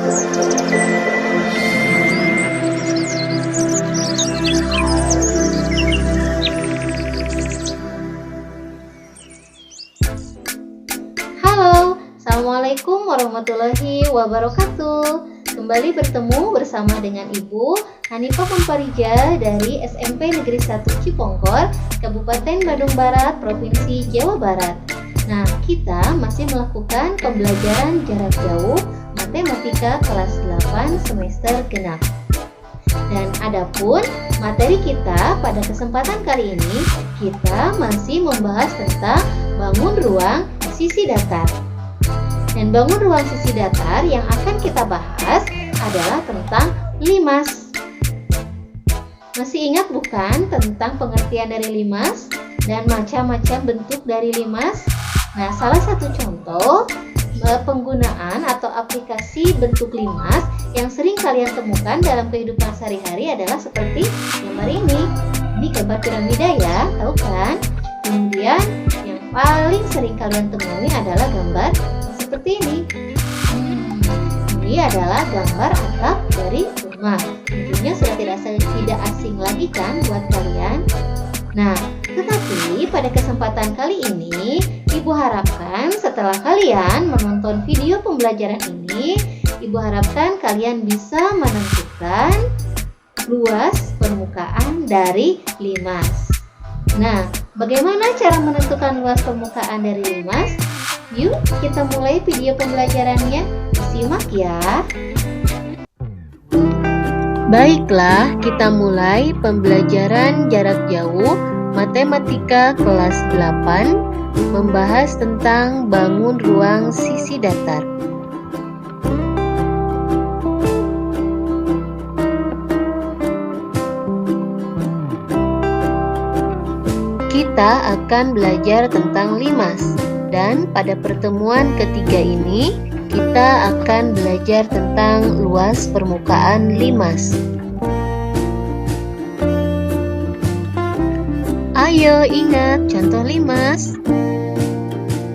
Halo, Assalamualaikum warahmatullahi wabarakatuh. Kembali bertemu bersama dengan Ibu Hanifah Pamparija dari SMP Negeri 1 Cipongkor, Kabupaten Bandung Barat, Provinsi Jawa Barat. Nah, kita masih melakukan pembelajaran jarak jauh Matematika kelas 8 semester genap. Dan adapun materi kita pada kesempatan kali ini, kita masih membahas tentang bangun ruang sisi datar. Dan bangun ruang sisi datar yang akan kita bahas adalah tentang limas. Masih ingat bukan tentang pengertian dari limas dan macam-macam bentuk dari limas? Nah, salah satu contoh penggunaan atau aplikasi bentuk limas yang sering kalian temukan dalam kehidupan sehari-hari adalah seperti gambar ini. Ini gambar piramida ya, tahu kan? Kemudian yang paling sering kalian temui adalah gambar seperti ini. Ini adalah gambar atap dari rumah. Tentunya sudah tidak asing lagi kan buat kalian. Nah, tetapi pada kesempatan kali ini, Ibu harapkan setelah kalian menonton video pembelajaran ini, Ibu harapkan kalian bisa menentukan luas permukaan dari limas. Nah, bagaimana cara menentukan luas permukaan dari limas? Yuk, kita mulai video pembelajarannya. Simak ya. Baiklah, kita mulai pembelajaran jarak jauh Matematika kelas 8, membahas tentang bangun ruang sisi datar. Kita akan belajar tentang limas. Dan pada pertemuan ketiga ini, kita akan belajar tentang luas permukaan limas. Ayo ingat contoh limas.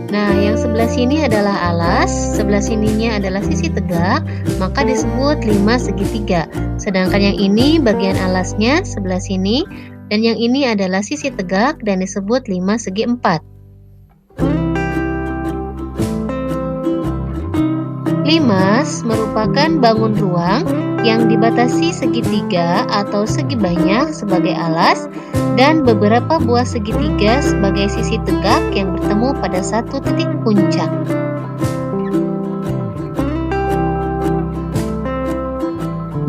Nah, yang sebelah sini adalah alas, sebelah sininya adalah sisi tegak, maka disebut limas segitiga. Sedangkan yang ini bagian alasnya sebelah sini, dan yang ini adalah sisi tegak dan disebut limas segi empat. Limas merupakan bangun ruang yang dibatasi segitiga atau segi banyak sebagai alas dan beberapa buah segitiga sebagai sisi tegak yang bertemu pada satu titik puncak.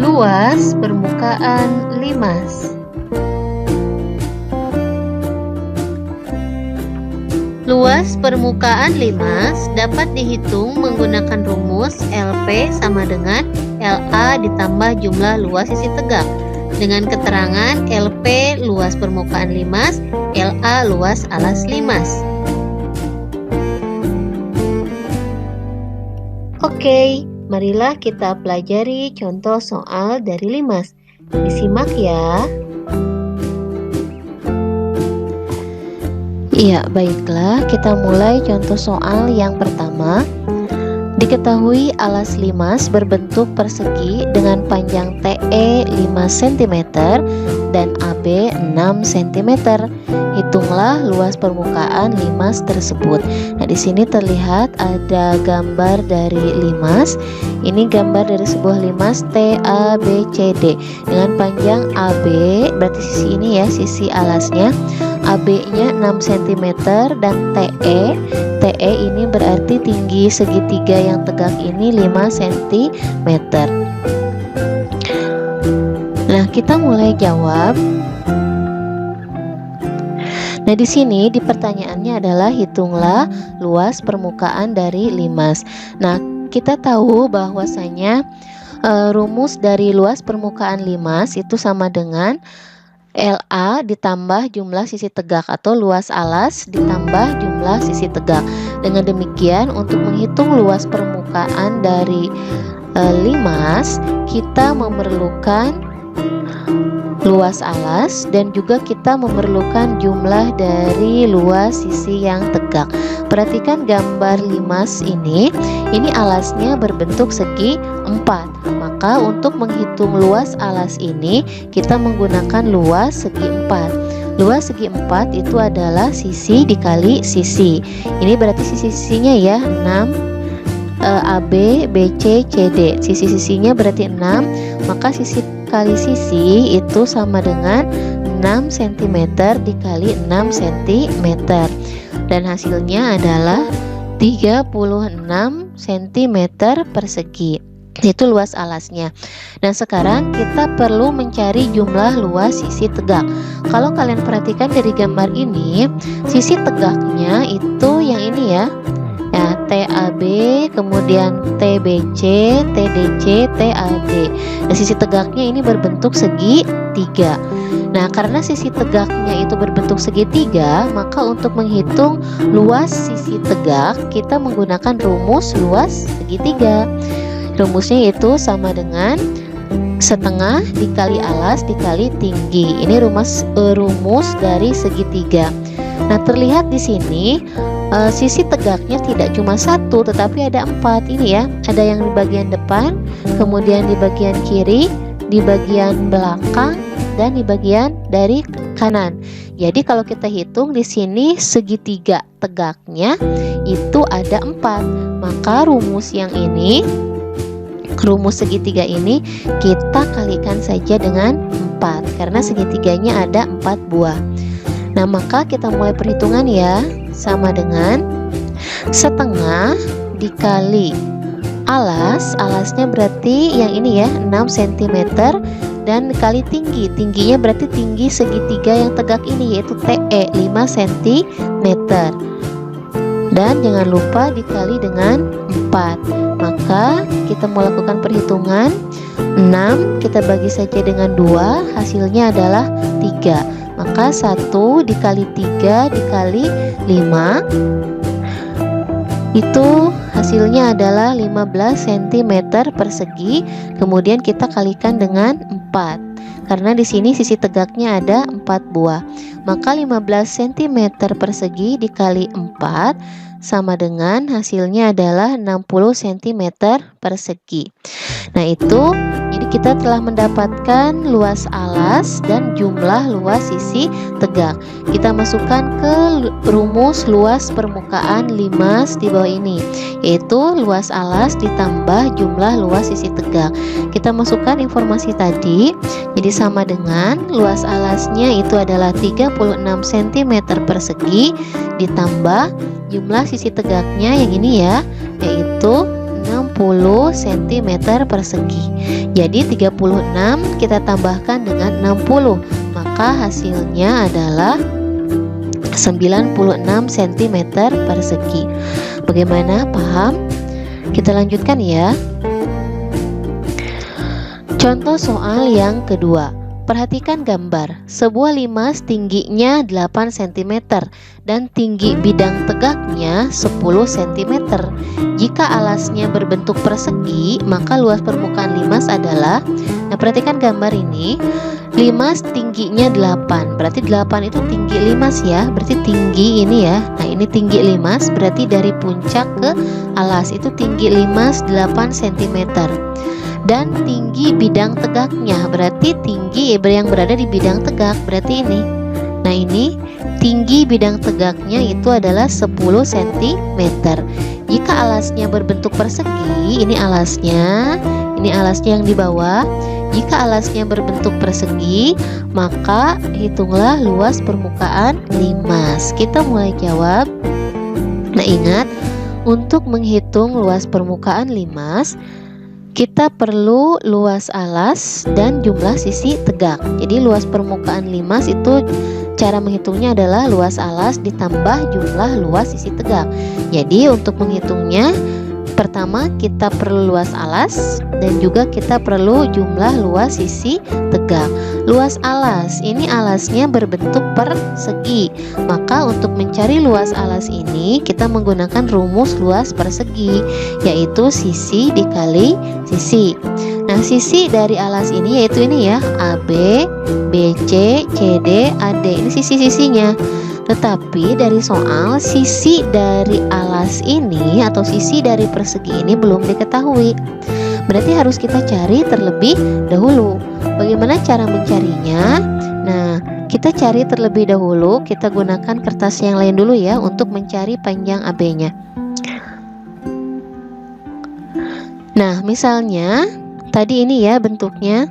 Luas permukaan limas. Luas permukaan limas dapat dihitung menggunakan rumus LP sama dengan LA ditambah jumlah luas sisi tegak. Dengan keterangan LP luas permukaan limas, LA luas alas limas. Oke, marilah kita pelajari contoh soal dari limas. Disimak ya. Iya, baiklah, kita mulai contoh soal yang pertama. Diketahui alas limas berbentuk persegi dengan panjang TE 5 cm dan AB 6 cm. Hitunglah luas permukaan limas tersebut. Nah, di sini terlihat ada gambar dari limas. Ini gambar dari sebuah limas TABCD dengan panjang AB, berarti sisi ini ya, sisi alasnya. AB-nya 6 cm dan TE ini berarti tinggi segitiga yang tegak ini 5 cm. Nah, kita mulai jawab. Nah, di sini di pertanyaannya adalah hitunglah luas permukaan dari limas. Nah, kita tahu bahwasanya rumus dari luas permukaan limas itu sama dengan LA ditambah jumlah sisi tegak atau luas alas ditambah jumlah sisi tegak. Dengan demikian, untuk menghitung luas permukaan dari limas, kita memerlukan luas alas dan juga kita memerlukan jumlah dari luas sisi yang tegak. Perhatikan gambar limas ini alasnya berbentuk segi 4. Maka untuk menghitung luas alas ini kita menggunakan luas segi 4. Luas segi 4 itu adalah sisi dikali sisi. Ini berarti sisi-sisinya ya 6 AB, BC, CD. Sisi-sisinya berarti 6, maka sisi kali sisi itu sama dengan 6 cm dikali 6 cm. Dan hasilnya adalah 36 cm persegi. Itu luas alasnya. Dan sekarang kita perlu mencari jumlah luas sisi tegak. Kalau kalian perhatikan dari gambar ini, sisi tegaknya itu yang ini ya. Ya, TAB, kemudian TBC, TDC, TAD. Nah, sisi tegaknya ini berbentuk segi 3. Nah, karena sisi tegaknya itu berbentuk segitiga, maka untuk menghitung luas sisi tegak, kita menggunakan rumus luas segitiga. Rumusnya itu sama dengan setengah dikali alas dikali tinggi. Ini rumus dari segitiga. Nah, terlihat di sini sisi tegaknya tidak cuma 1 tetapi ada 4. Ini ya, ada yang di bagian depan, kemudian di bagian kiri, di bagian belakang, dan di bagian dari kanan. Jadi kalau kita hitung di sini segitiga tegaknya itu ada 4. Maka rumus segitiga ini kita kalikan saja dengan 4 karena segitiganya ada 4 buah. Nah, maka kita mulai perhitungan ya. Sama dengan setengah dikali alasnya berarti yang ini ya 6 cm, dan dikali tingginya berarti tinggi segitiga yang tegak ini yaitu TE 5 cm, dan jangan lupa dikali dengan 4. Maka kita melakukan perhitungan 6 kita bagi saja dengan 2, hasilnya adalah 3. Maka 1 dikali 3 dikali 5 itu hasilnya adalah 15 cm persegi. Kemudian kita kalikan dengan 4 karena di sini sisi tegaknya ada 4 buah. Maka 15 cm persegi dikali 4 sama dengan hasilnya adalah 60 cm persegi. Nah, itu jadi kita telah mendapatkan luas alas dan jumlah luas sisi tegak. Kita masukkan ke rumus luas permukaan limas di bawah ini, yaitu luas alas ditambah jumlah luas sisi tegak. Kita masukkan informasi tadi, jadi sama dengan luas alasnya itu adalah 36 cm persegi ditambah jumlah sisi tegaknya yang ini ya, yaitu 60 cm persegi. Jadi 36 kita tambahkan dengan 60, maka hasilnya adalah 96 cm persegi. Bagaimana, paham? Kita lanjutkan ya. Contoh soal yang kedua. Perhatikan gambar. Sebuah limas tingginya 8 cm dan tinggi bidang tegaknya 10 cm. Jika alasnya berbentuk persegi, maka luas permukaan limas adalah. Nah, perhatikan gambar ini. Limas tingginya 8. Berarti 8 itu tinggi limas ya. Berarti tinggi ini ya. Nah, ini tinggi limas berarti dari puncak ke alas itu tinggi limas 8 cm. Dan tinggi bidang tegaknya berarti tinggi yang berada di bidang tegak berarti ini. Nah, ini tinggi bidang tegaknya itu adalah 10 cm. Jika alasnya berbentuk persegi, ini alasnya yang di bawah. Jika alasnya berbentuk persegi, maka hitunglah luas permukaan limas. Kita mulai jawab. Nah, ingat, untuk menghitung luas permukaan limas kita perlu luas alas dan jumlah sisi tegak. Jadi luas permukaan limas itu cara menghitungnya adalah luas alas ditambah jumlah luas sisi tegak. Jadi untuk menghitungnya, pertama kita perlu luas alas dan juga kita perlu jumlah luas sisi tegak. Luas alas, ini alasnya berbentuk persegi. Maka untuk mencari luas alas ini kita menggunakan rumus luas persegi, yaitu sisi dikali sisi. Nah, sisi dari alas ini yaitu ini ya, AB, BC, CD, AD. Ini sisi-sisinya. Tetapi dari soal, sisi dari alas ini atau sisi dari persegi ini belum diketahui. Berarti harus kita cari terlebih dahulu. Bagaimana cara mencarinya? Nah, kita cari terlebih dahulu. Kita gunakan kertas yang lain dulu ya untuk mencari panjang AB-nya. Nah, misalnya tadi ini ya bentuknya.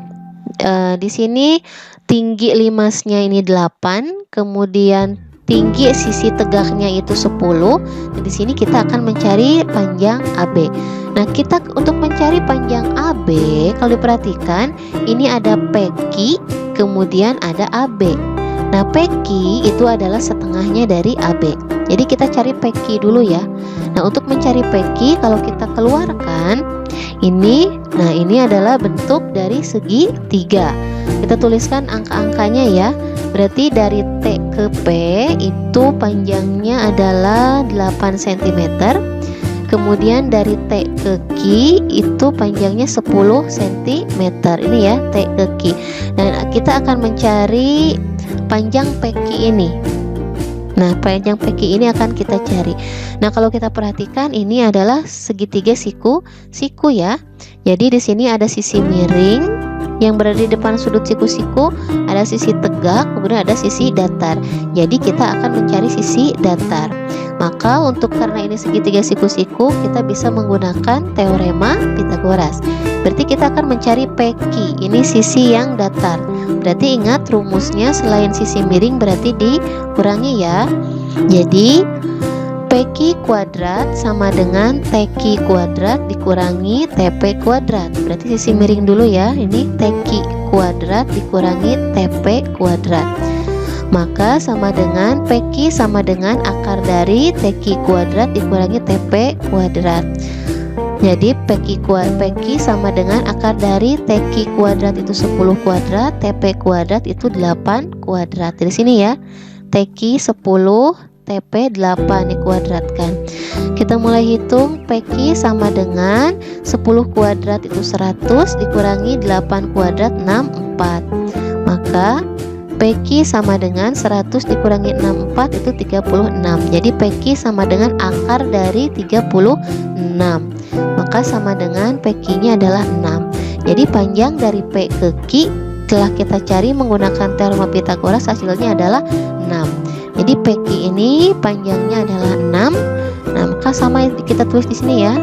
Di sini tinggi limasnya ini 8, kemudian tinggi sisi tegaknya itu 10. Dan di sini kita akan mencari panjang AB. Nah, kita untuk mencari panjang AB, kalau diperhatikan ini ada PQ, kemudian ada AB. Nah, PQ itu adalah setengahnya dari AB. Jadi kita cari PQ dulu ya. Nah, untuk mencari PQ kalau kita keluarkan ini, nah ini adalah bentuk dari segi 3. Kita tuliskan angka-angkanya ya. Berarti dari T ke P itu panjangnya adalah 8 cm. Kemudian dari T ke Q itu panjangnya 10 cm. Ini ya T ke Q. Dan kita akan mencari panjang PQ ini. Nah, panjang PQ ini akan kita cari. Nah, kalau kita perhatikan ini adalah segitiga siku ya. Jadi di sini ada sisi miring yang berada di depan sudut siku-siku, ada sisi tegak, kemudian ada sisi datar. Jadi kita akan mencari sisi datar. Maka karena ini segitiga siku-siku, kita bisa menggunakan teorema Pythagoras. Berarti kita akan mencari PQ, ini sisi yang datar. Berarti ingat rumusnya selain sisi miring berarti dikurangi ya. Jadi PQ kuadrat sama dengan TQ kuadrat dikurangi TP kuadrat. Berarti sisi miring dulu ya. Ini TQ kuadrat dikurangi TP kuadrat. Maka sama dengan PQ sama dengan akar dari TQ kuadrat dikurangi TP kuadrat. Jadi PQ sama dengan akar dari TQ kuadrat itu 10 kuadrat, TP kuadrat itu 8 kuadrat. Di sini ya. TQ 10, TP 8 dikuadratkan. Kita mulai hitung. PQ sama dengan 10 kuadrat itu 100 dikurangi 8 kuadrat 64. Maka PQ sama dengan 100 dikurangi 64 itu 36. Jadi PQ sama dengan akar dari 36. Maka sama dengan PQ-nya adalah 6. Jadi panjang dari P ke Q telah kita cari menggunakan teorema Pythagoras, hasilnya adalah 6. Jadi PQ ini panjangnya adalah 6. Nah, maka sama kita tulis di sini ya.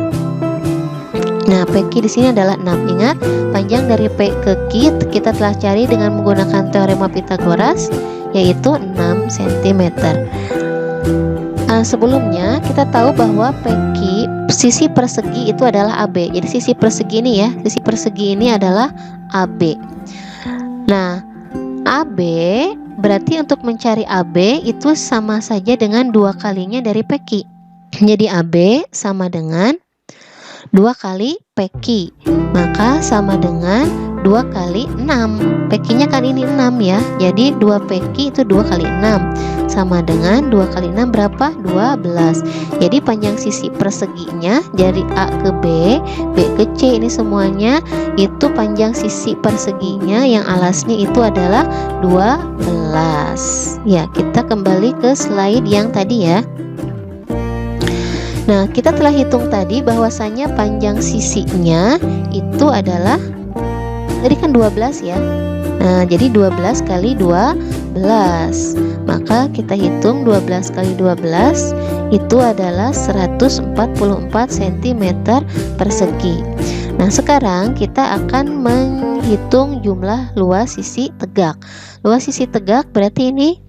Nah, PQ di sini adalah 6. Ingat, panjang dari P ke Q kita telah cari dengan menggunakan teorema Pythagoras yaitu 6 cm. Sebelumnya kita tahu bahwa PQ sisi persegi itu adalah AB. Jadi sisi persegi ini ya, sisi persegi ini adalah AB. Nah, AB berarti untuk mencari AB itu sama saja dengan 2 kalinya dari PQ. Jadi AB sama dengan 2 kali PQ. Maka sama dengan 2 kali 6. PQ-nya kan ini 6 ya. Jadi 2 PQ itu 2 kali 6. Sama dengan 2 kali 6 berapa? 12. Jadi panjang sisi perseginya dari A ke B, B ke C ini semuanya itu panjang sisi perseginya yang alasnya itu adalah 12. Ya, kita kembali ke slide yang tadi ya. Nah, kita telah hitung tadi bahwasanya panjang sisinya itu adalah tadi kan 12 ya. Nah, jadi 12 kali 12. Maka kita hitung 12 kali 12 itu adalah 144 cm persegi. Nah, sekarang kita akan menghitung jumlah luas sisi tegak. Luas sisi tegak berarti ini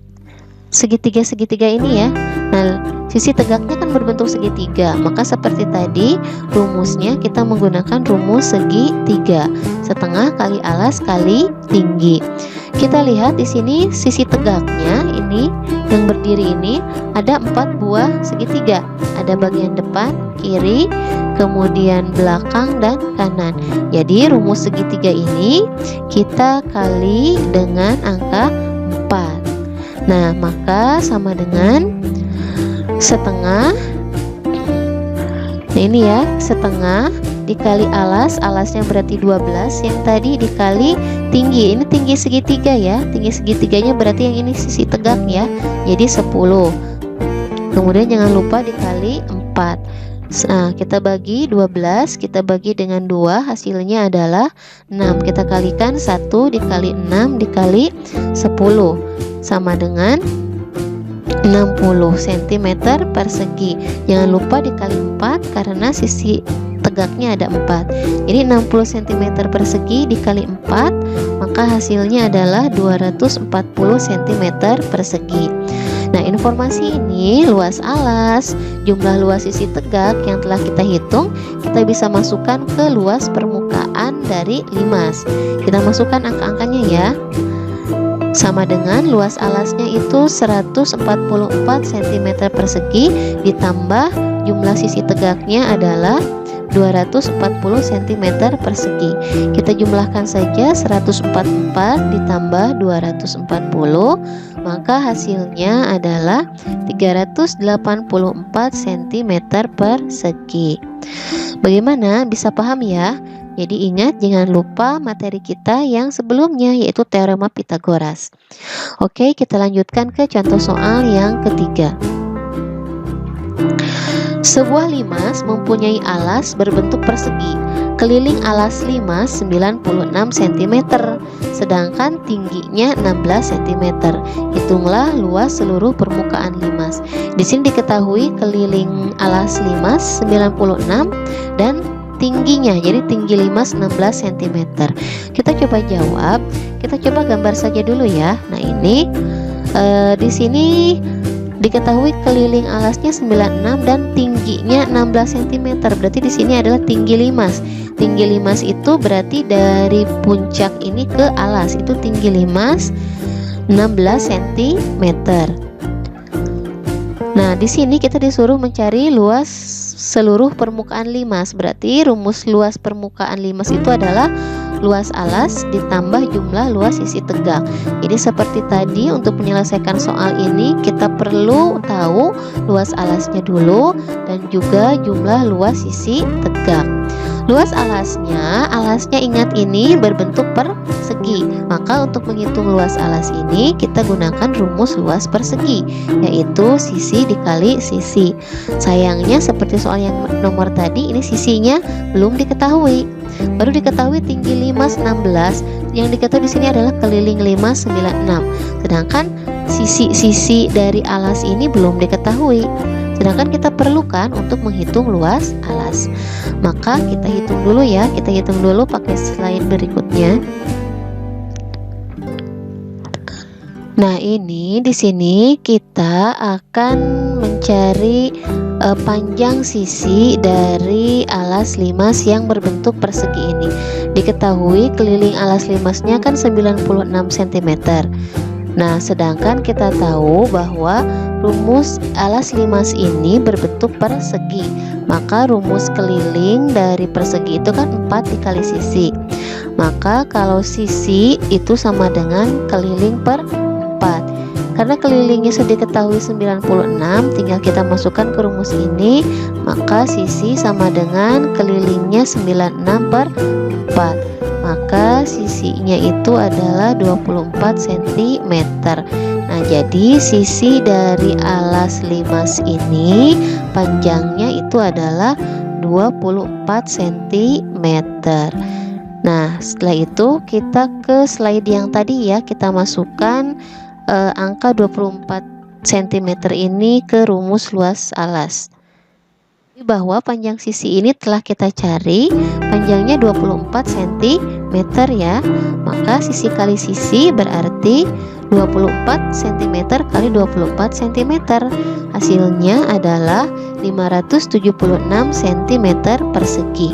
segitiga-segitiga ini ya. Nah, sisi tegaknya kan berbentuk segitiga. Maka seperti tadi rumusnya kita menggunakan rumus segitiga. Setengah kali alas kali tinggi. Kita lihat di sini sisi tegaknya ini yang berdiri ini ada 4 buah segitiga. Ada bagian depan, kiri, kemudian belakang dan kanan. Jadi rumus segitiga ini kita kali dengan angka 4. Nah, maka sama dengan setengah. Nah, ini ya, setengah dikali alas, alasnya berarti 12, yang tadi dikali tinggi, ini tinggi segitiga ya, tinggi segitiganya berarti yang ini sisi tegak ya, jadi 10. Kemudian jangan lupa dikali 4. Nah, kita bagi 12, kita bagi dengan 2, hasilnya adalah 6. Kita kalikan 1 dikali 6 dikali 10 sama dengan 60 cm persegi. Jangan lupa dikali 4 karena sisi tegaknya ada 4. Jadi 60 cm persegi dikali 4, maka hasilnya adalah 240 cm persegi. Nah, informasi ini luas alas, jumlah luas sisi tegak yang telah kita hitung, kita bisa masukkan ke luas permukaan dari limas. Kita masukkan angka-angkanya ya. Sama dengan luas alasnya itu 144 cm persegi ditambah jumlah sisi tegaknya adalah 240 cm persegi. Kita jumlahkan saja 144 ditambah 240, maka hasilnya adalah 384 cm persegi. Bagaimana? Bisa paham ya? Jadi ingat, jangan lupa materi kita yang sebelumnya, yaitu teorema Pythagoras. Oke, kita lanjutkan ke contoh soal yang ketiga. Sebuah limas mempunyai alas berbentuk persegi. Keliling alas limas 96 cm, sedangkan tingginya 16 cm. Hitunglah luas seluruh permukaan limas. Di sini diketahui keliling alas limas 96 dan tingginya, jadi tinggi limas 16 cm. Kita coba jawab, kita coba gambar saja dulu ya. Nah, ini di sini diketahui keliling alasnya 96 dan tingginya 16 cm. Berarti di sini adalah tinggi limas. Tinggi limas itu berarti dari puncak ini ke alas, itu tinggi limas 16 cm. Nah, di sini kita disuruh mencari luas seluruh permukaan limas. Berarti rumus luas permukaan limas itu adalah luas alas ditambah jumlah luas sisi tegak. Jadi seperti tadi, untuk menyelesaikan soal ini kita perlu tahu luas alasnya dulu dan juga jumlah luas sisi tegak. Luas alasnya ingat ini berbentuk persegi. Maka untuk menghitung luas alas ini kita gunakan rumus luas persegi, yaitu sisi dikali sisi. Sayangnya seperti soal yang nomor tadi, ini sisinya belum diketahui. Baru diketahui tinggi limas 16, yang diketahui di sini adalah keliling limas 96. Sedangkan sisi-sisi dari alas ini belum diketahui. Sedangkan kita perlukan untuk menghitung luas alas. Maka kita hitung dulu ya, kita hitung dulu pakai slide berikutnya. Nah, ini di sini kita akan mencari panjang sisi dari alas limas yang berbentuk persegi ini. Diketahui keliling alas limasnya kan 96 cm. Nah, sedangkan kita tahu bahwa rumus alas limas ini berbentuk persegi, maka rumus keliling dari persegi itu kan 4 dikali sisi. Maka kalau sisi itu sama dengan keliling per 4. Karena kelilingnya sudah diketahui 96, tinggal kita masukkan ke rumus ini, maka sisi sama dengan kelilingnya 96 per 4. Maka sisinya itu adalah 24 cm. Nah, jadi sisi dari alas limas ini panjangnya itu adalah 24 cm. Nah, setelah itu kita ke slide yang tadi ya, kita masukkan angka 24 cm ini ke rumus luas alas. Bahwa panjang sisi ini telah kita cari, panjangnya 24 cm ya, maka sisi kali sisi berarti 24 cm kali 24 cm. Hasilnya adalah 576 cm persegi.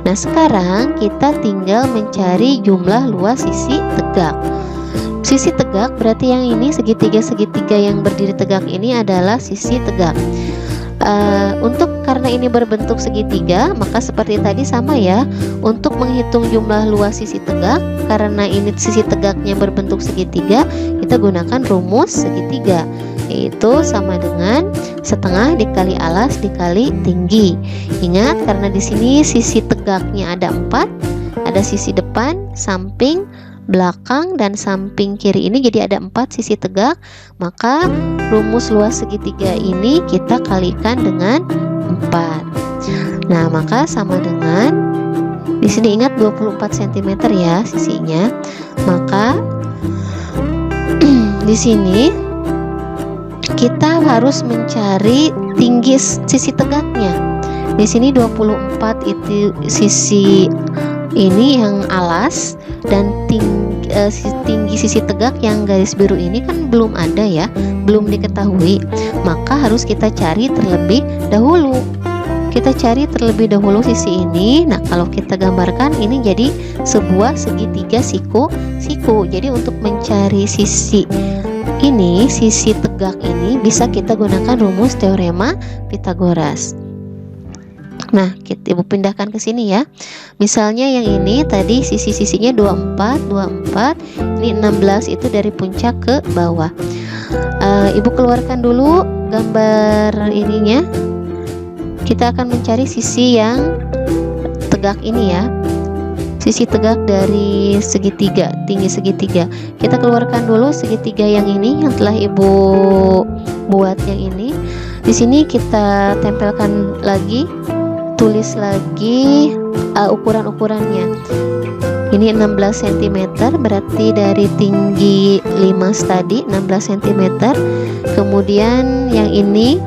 Nah, sekarang kita tinggal mencari jumlah luas sisi tegak. Sisi tegak berarti yang ini segitiga-segitiga yang berdiri tegak ini adalah sisi tegak. Karena ini berbentuk segitiga, maka seperti tadi sama ya. Untuk menghitung jumlah luas sisi tegak, karena ini sisi tegaknya berbentuk segitiga, kita gunakan rumus segitiga. yaitu sama dengan setengah dikali alas dikali tinggi. Ingat, karena di sini sisi tegaknya ada 4, ada sisi depan, samping, belakang, dan samping kiri ini, jadi ada 4 sisi tegak. Maka rumus luas segitiga ini kita kalikan dengan 4. Nah, maka sama dengan, di sini ingat 24 cm ya sisinya. Maka di sini kita harus mencari tinggi sisi tegaknya. Di sini 24 itu sisi ini yang alas, dan tinggi sisi tegak yang garis biru ini kan belum ada ya, belum diketahui. Maka harus kita cari terlebih dahulu. Kita cari terlebih dahulu sisi ini. Nah, kalau kita gambarkan ini jadi sebuah segitiga siku-siku. Jadi untuk mencari sisi ini, sisi tegak ini, bisa kita gunakan rumus teorema Pythagoras. Nah, Ibu pindahkan ke sini ya. Misalnya yang ini tadi sisi-sisinya 24, ini 16, itu dari puncak ke bawah. Ibu keluarkan dulu gambar ininya. Kita akan mencari sisi yang tegak ini ya. Sisi tegak dari segitiga, tinggi segitiga. Kita keluarkan dulu segitiga yang ini yang telah Ibu buat yang ini. Di sini kita tempelkan lagi, tulis lagi ukuran-ukurannya. Ini 16 cm, berarti dari tinggi 5 tadi 16 cm. Kemudian yang ini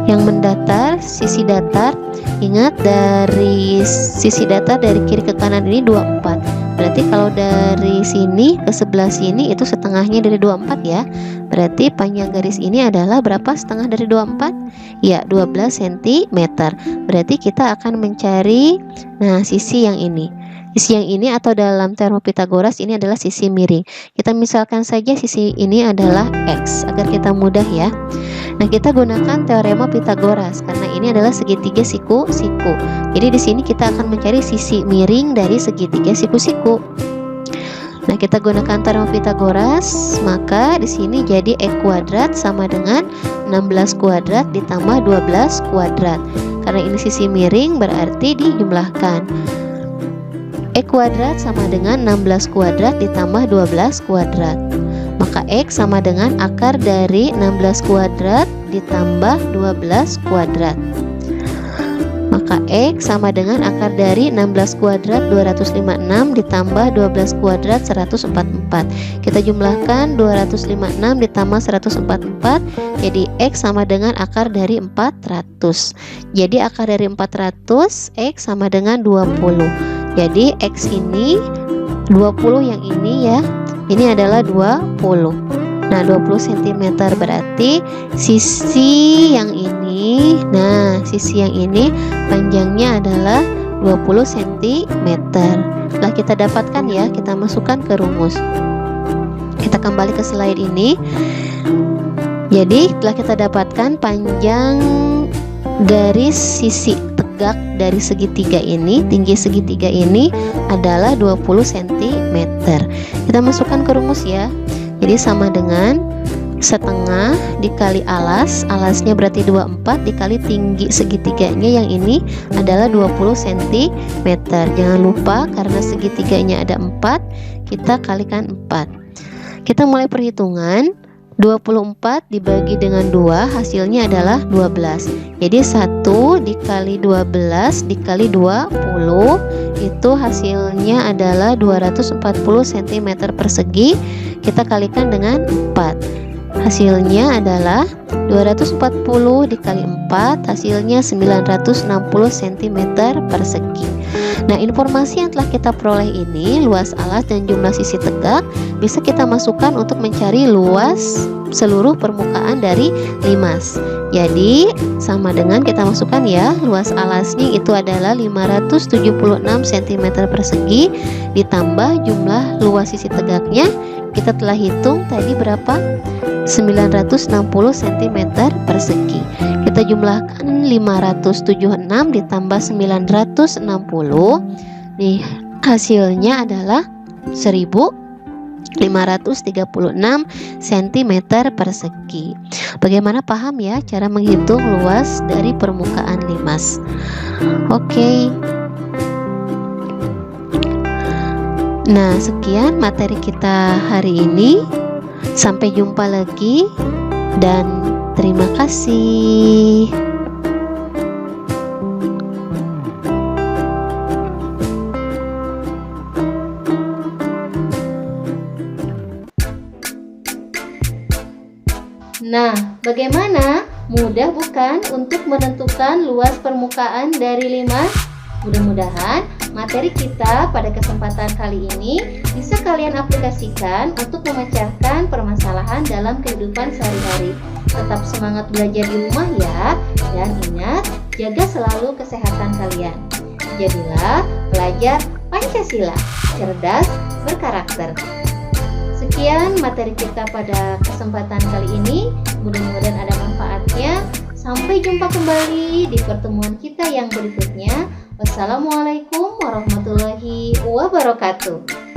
yang mendatar, sisi datar. Ingat, dari sisi datar dari kiri ke kanan ini 24. Berarti kalau dari sini ke sebelah sini itu setengahnya dari 24 ya. Berarti panjang garis ini adalah berapa setengah dari 24? Ya, 12 cm. Berarti kita akan mencari sisi yang ini. Sisi yang ini atau dalam teorema Pythagoras ini adalah sisi miring. Kita misalkan saja sisi ini adalah X agar kita mudah ya. Nah, kita gunakan teorema Pythagoras karena ini adalah segitiga siku-siku. Jadi di sini kita akan mencari sisi miring dari segitiga siku-siku. Nah, kita gunakan teorema Pythagoras, maka di sini jadi E kuadrat sama dengan 16 kuadrat ditambah 12 kuadrat. Karena ini sisi miring berarti dijumlahkan. E kuadrat sama dengan 16 kuadrat ditambah 12 kuadrat. Maka X sama dengan akar dari 16 kuadrat ditambah 12 kuadrat. Maka X sama dengan akar dari 16 kuadrat 256 ditambah 12 kuadrat 144. Kita jumlahkan 256 ditambah 144, jadi X sama dengan akar dari 400. Jadi akar dari 400, X sama dengan 20. Jadi X ini 20 yang ini ya. Ini adalah 20. Nah, 20 cm berarti sisi yang ini. Nah, sisi yang ini panjangnya adalah 20 cm. Setelah kita dapatkan ya, kita masukkan ke rumus. Kita kembali ke slide ini. Jadi, setelah kita dapatkan panjang garis sisi tegak dari segitiga ini, tinggi segitiga ini adalah 20 cm. Kita masukkan ke rumus ya. Jadi sama dengan setengah dikali alas, alasnya berarti 24 dikali tinggi segitiganya yang ini adalah 20 cm. Jangan lupa karena segitiganya ada 4, kita kalikan 4. Kita mulai perhitungan. 24 dibagi dengan 2 hasilnya adalah 12. Jadi 1 dikali 12 dikali 20 itu hasilnya adalah 240 cm persegi. Kita kalikan dengan 4. Hasilnya adalah 240 dikali 4 hasilnya 960 cm persegi. Nah, informasi yang telah kita peroleh ini, luas alas dan jumlah sisi tegak, bisa kita masukkan untuk mencari luas seluruh permukaan dari limas. Jadi sama dengan kita masukkan ya, luas alasnya itu adalah 576 cm persegi ditambah jumlah luas sisi tegaknya. Kita telah hitung tadi berapa? 960 cm persegi. Kita jumlahkan 576 ditambah 960. Nih, hasilnya adalah 1000 536 cm persegi. Bagaimana paham ya cara menghitung luas dari permukaan limas? Oke. Nah, sekian materi kita hari ini. Sampai jumpa lagi dan terima kasih. Nah, bagaimana? Mudah bukan untuk menentukan luas permukaan dari limas? Mudah-mudahan materi kita pada kesempatan kali ini bisa kalian aplikasikan untuk memecahkan permasalahan dalam kehidupan sehari-hari. Tetap semangat belajar di rumah ya, dan ingat, jaga selalu kesehatan kalian. Jadilah pelajar Pancasila, cerdas, berkarakter. Sekian materi kita pada kesempatan kali ini. Mudah-mudahan ada manfaatnya. Sampai jumpa kembali di pertemuan kita yang berikutnya. Wassalamualaikum warahmatullahi wabarakatuh.